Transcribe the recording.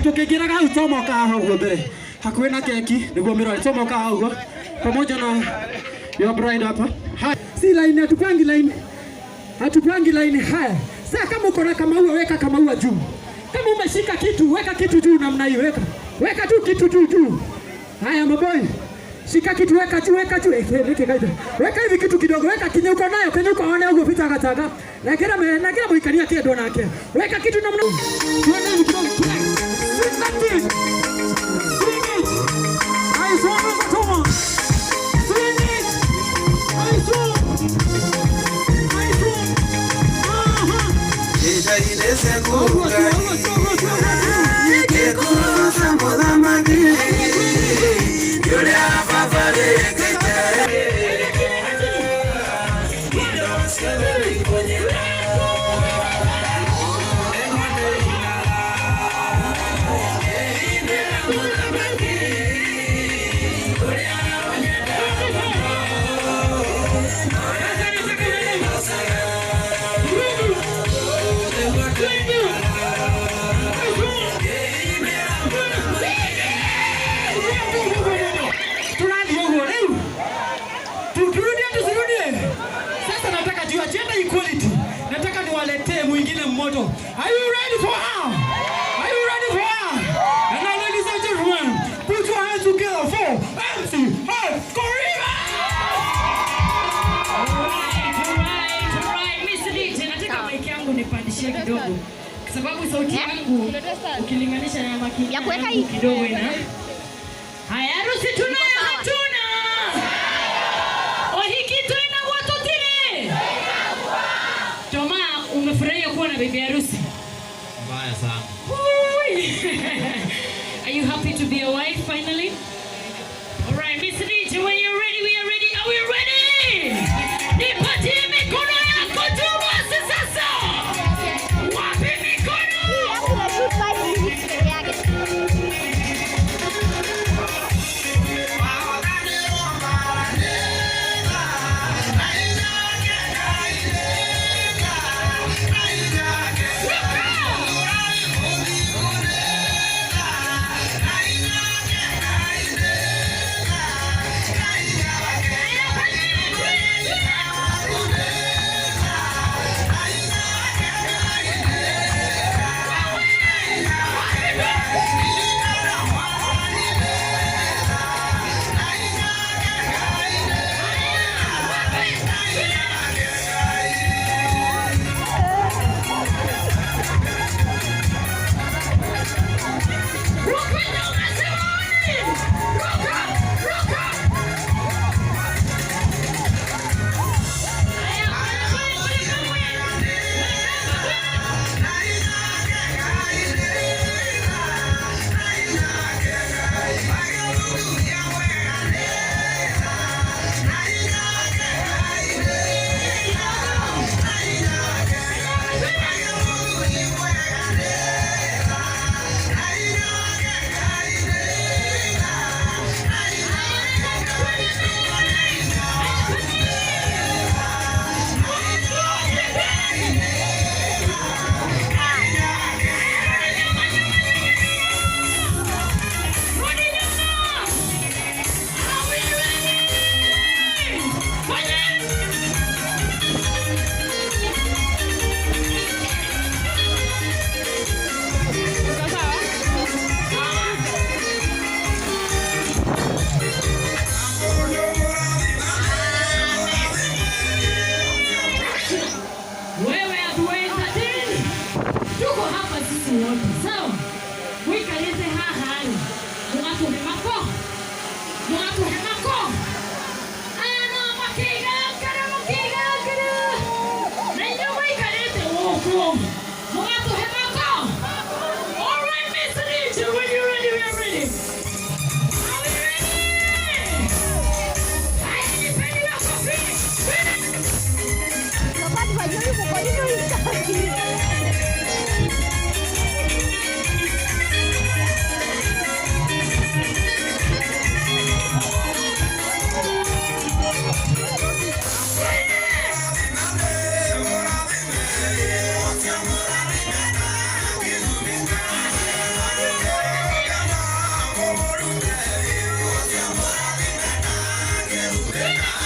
tukigiraga hau tomoka hau mbere hakuhi na keki niguo mirore tomoka hau pamoja na your bride hapa. Si line hatupangi line. Haya sasa, kama uko na kamaua weka kamaua juu, kama umeshika kitu weka kitu juu namna hiyo, weka tu kitu juu. Haya maboy, shika kitu weka juu, weka hivi kitu kidogo, weka kinyo uko nayo, kinyo uko ona huko pita kataga na kila muikania kile nake, weka kitu namna tuone hivi kidogo. Are you ready for her? Are you ready for her? And now, ladies and gentlemen, put your hands together for MC Koriba! Alright. Mr. DJ, nataka mic yangu nipandishie kidogo. Kwa sababu sauti yangu ukilinganisha na makini yangu kidogo ina. Haya, harusi tunayo hatuna. Ohiki tuna watu tile. Toma, umefurahia kuwa na bibi harusi? Mbaya sana. Are you happy to be a wife finally? Alright, Mr. DJ, when you're ready, we are ready. Are we ready? Nipatie mikono yako tu basi sasa. Wapi mikono? Sawa, wikalete hahali mwatuhemako ayana makiga na nyuma ikalete woko mwatuhemako. All right, Mr. DJ, when you're ready, we are ready. Are we ready? Haya, nipeni wako Yeah.